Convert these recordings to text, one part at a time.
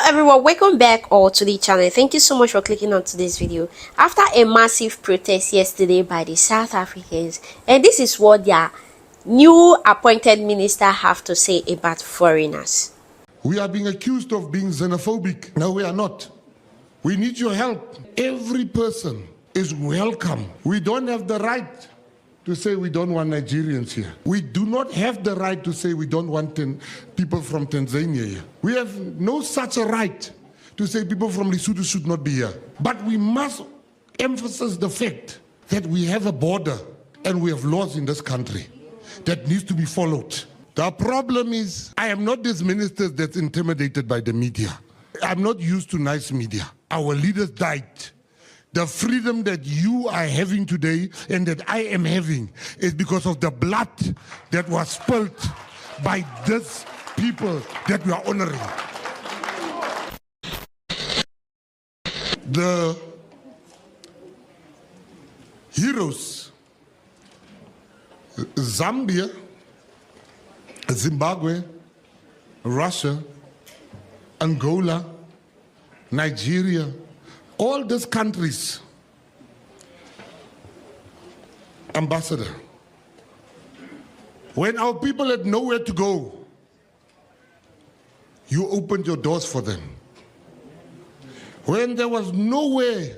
everyone, welcome back all to the channel. Thank you so much for clicking on today's video. After a massive protest yesterday by the South Africans, and this is what their new appointed minister have to say about foreigners. We are being accused of being xenophobic. No, we are not. We need your help. Every person is welcome. We don't have the right to say we don't want Nigerians here. We do not have the right to say we don't want people from Tanzania here. We have no such a right to say people from Lesotho should not be here. But we must emphasize the fact that we have a border and we have laws in this country that needs to be followed. The problem is, I am not this minister that's intimidated by the media. I'm not used to nice media. Our leaders died. The freedom that you are having today and that I am having is because of the blood that was spilled by these people that we are honoring. The heroes, Zambia, Zimbabwe, Russia, Angola, Nigeria, all these countries, Ambassador, when our people had nowhere to go, you opened your doors for them. When there was nowhere,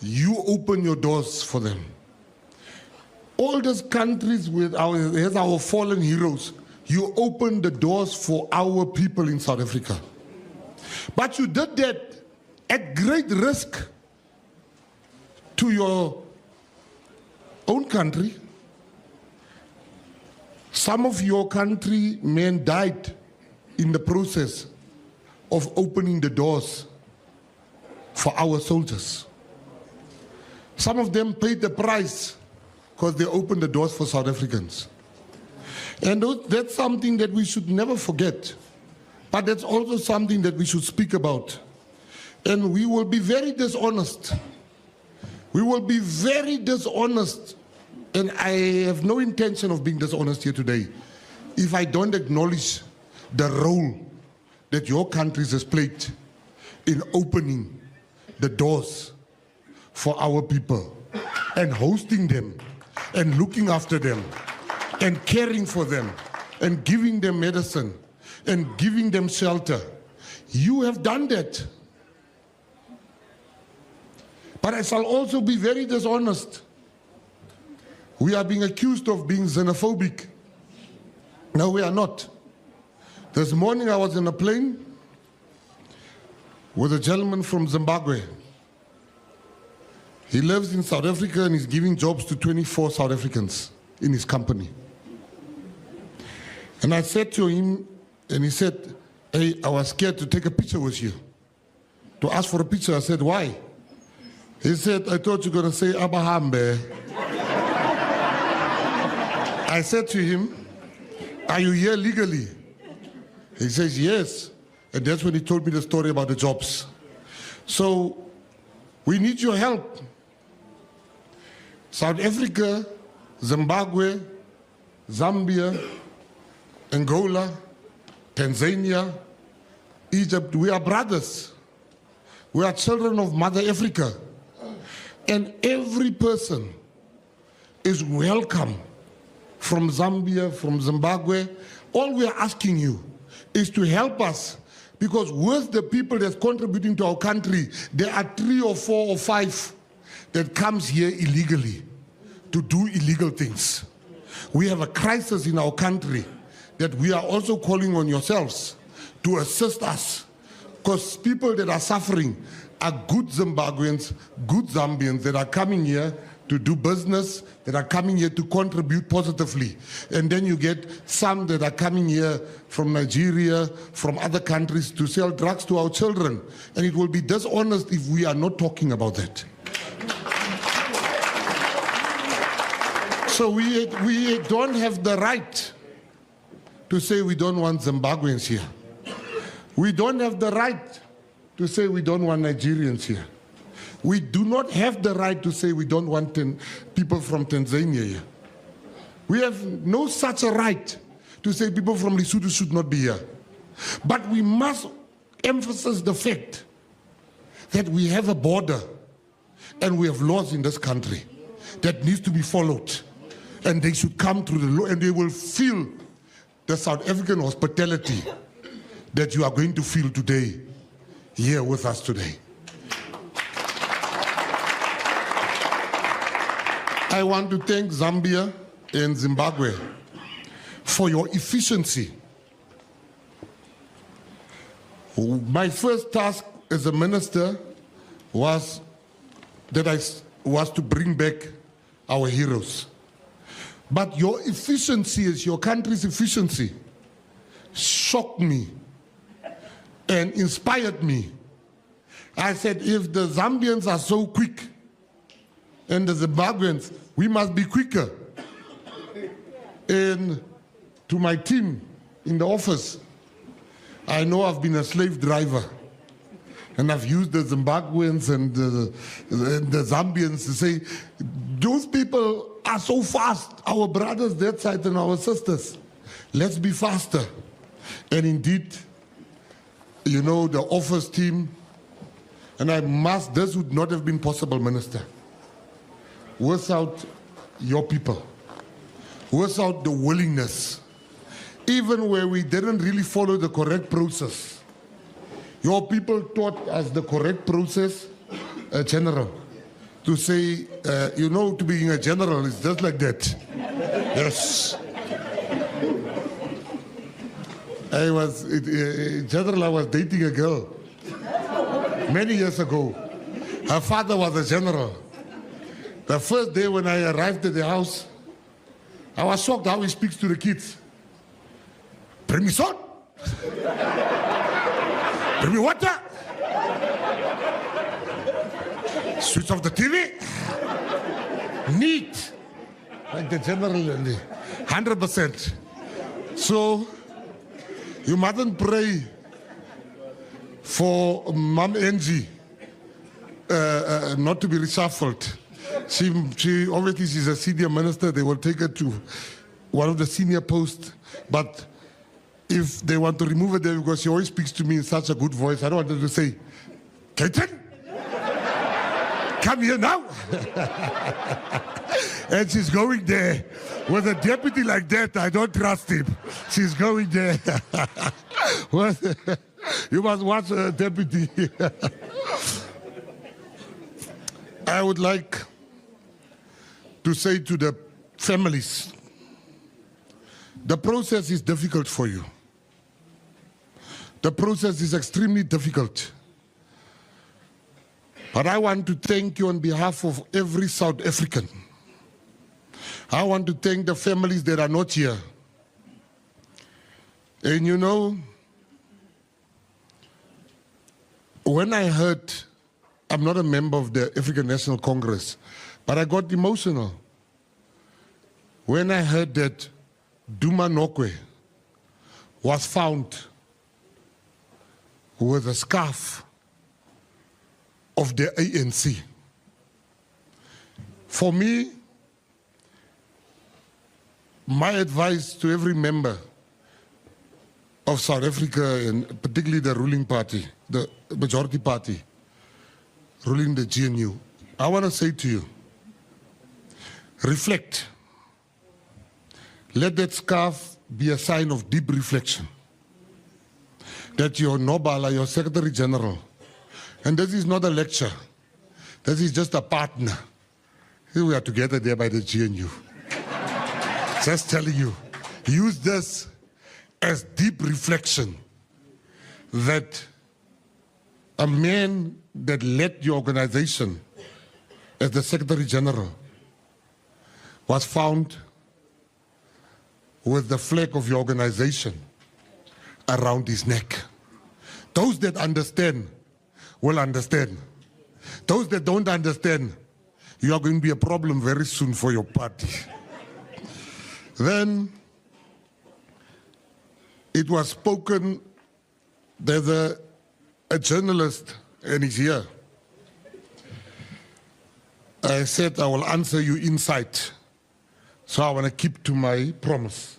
you opened your doors for them. All these countries with our fallen heroes, you opened the doors for our people in South Africa. But you did that at great risk to your own country. Some of your countrymen died in the process of opening the doors for our soldiers. Some of them paid the price because they opened the doors for South Africans. And that's something that we should never forget. But that's also something that we should speak about. And we will be very dishonest. We will be very dishonest. And I have no intention of being dishonest here today if I don't acknowledge the role that your countries has played in opening the doors for our people and hosting them and looking after them and caring for them and giving them medicine and giving them shelter. You have done that. But I shall also be very dishonest. We are being accused of being xenophobic. No, we are not. This morning I was in a plane with a gentleman from Zimbabwe. He lives in South Africa and he's giving jobs to 24 South Africans in his company. And I said to him, and he said, hey, I was scared to take a picture with you. To ask for a picture, I said, why? He said, I thought you were going to say Abahambe. I said to him, are you here legally? He says, yes. And that's when he told me the story about the jobs. So we need your help. South Africa, Zimbabwe, Zambia, Angola, Tanzania, Egypt, we are brothers. We are children of Mother Africa. And every person is welcome from Zambia, from Zimbabwe. All we are asking you is to help us, because with the people that's contributing to our country, there are 3 or 4 or 5 that comes here illegally to do illegal things. We have a crisis in our country that we are also calling on yourselves to assist us, because people that are suffering are good Zimbabweans, good Zambians that are coming here to do business, that are coming here to contribute positively. And then you get some that are coming here from Nigeria, from other countries to sell drugs to our children. And it will be dishonest if we are not talking about that. So we don't have the right to say we don't want Zimbabweans here. We don't have the right to say we don't want Nigerians here. We do not have the right to say we don't want people from Tanzania here. We have no such a right to say people from Lesotho should not be here. But we must emphasize the fact that we have a border and we have laws in this country that needs to be followed. And they should come through the law and they will feel the South African hospitality that you are going to feel today, here with us today. I want to thank Zambia and Zimbabwe for your efficiency. My first task as a minister was to bring back our heroes. But your efficiency, as your country's efficiency, shocked me and inspired me. I said, if the Zambians are so quick and the Zimbabweans, we must be quicker. And to my team in the office, I know I've been a slave driver. And I've used the Zimbabweans and the Zambians to say, those people are so fast, our brothers that side and our sisters. Let's be faster. And indeed, you know, the office team, and this would not have been possible, Minister, without your people, without the willingness, even where we didn't really follow the correct process. Your people taught us the correct process, General, to say, you know, to being a general is just like that. Yes. General, I was dating a girl many years ago. Her father was a general. The first day when I arrived at the house, I was shocked how he speaks to the kids. Bring me salt. Bring me water. Switch off the TV. Neat. Like the general, 100%. So, you mustn't pray for Mom Angie not to be reshuffled. She obviously she's a senior minister. They will take her to one of the senior posts. But if they want to remove her there because she always speaks to me in such a good voice, I don't want her to say, Keten, come here now. And she's going there. With a deputy like that, I don't trust him. She's going there. You must watch a deputy. I would like to say to the families, the process is difficult for you. The process is extremely difficult. But I want to thank you on behalf of every South African. I want to thank the families that are not here. And you know, when I heard, I'm not a member of the African National Congress, but I got emotional when I heard that Duma Nokwe was found with a scarf of the ANC. For me, my advice to every member of South Africa, and particularly the ruling party, the majority party, ruling the GNU, I want to say to you, reflect. Let that scarf be a sign of deep reflection. That your Nobala, your Secretary General, and this is not a lecture, this is just a partner. We are together there by the GNU. Just telling you, use this as deep reflection that a man that led your organization as the Secretary General was found with the flag of your organization around his neck. Those that understand will understand. Those that don't understand, you are going to be a problem very soon for your party. Then it was spoken, there's a journalist, and he's here. I said I will answer you inside. So I want to keep to my promise.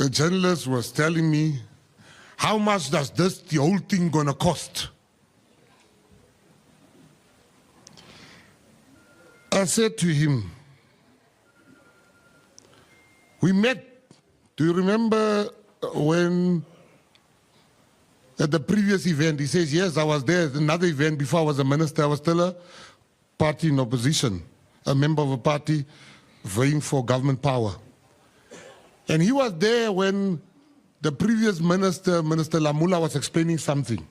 A journalist was telling me how much does the whole thing gonna cost? I said to him, we met, do you remember when at the previous event, he says, yes, I was there at another event before I was a minister. I was still a party in opposition, a member of a party vying for government power. And he was there when the previous minister, Minister Lamula, was explaining something.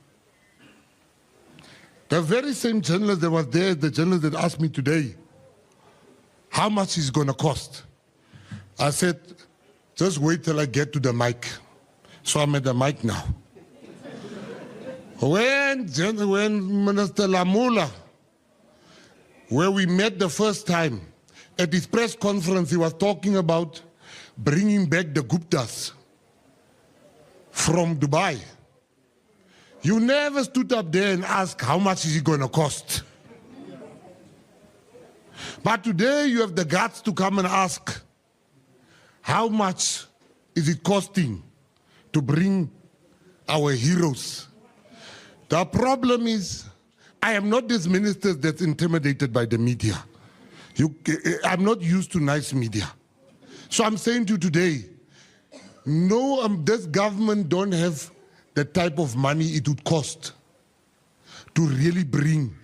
The very same journalist that was there, the journalist that asked me today, how much is it going to cost? I said, just wait till I get to the mic. So I'm at the mic now. When Minister Lamula, where we met the first time, at his press conference, he was talking about bringing back the Guptas from Dubai. You never stood up there and asked, how much is it going to cost? But today you have the guts to come and ask, how much is it costing to bring our heroes? The problem is, I am not this minister that's intimidated by the media. I'm not used to nice media. So I'm saying to you today, no, this government don't have the type of money it would cost to really bring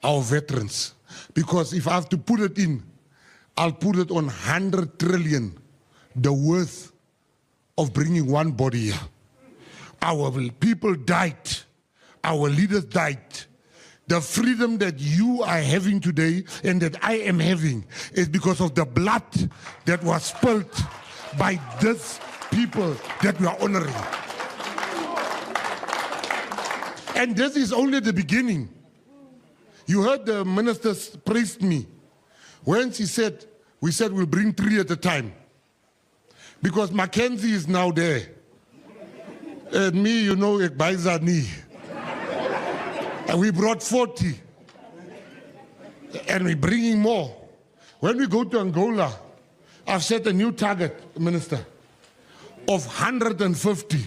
our veterans. Because if I have to put it in, I'll put it on 100 trillion, the worth of bringing one body here. Our people died. Our leaders died. The freedom that you are having today and that I am having is because of the blood that was spilled by these people that we are honoring. And this is only the beginning. You heard the ministers praised me when she said, we said we'll bring 3 at a time. Because Mackenzie is now there. And me, you know, ek buy Zani. And we brought 40. And we're bringing more. When we go to Angola, I've set a new target, Minister, of 150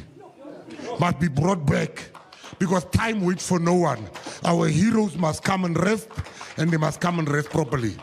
must be brought back. Because time waits for no one. Our heroes must come and rest, and they must come and rest properly.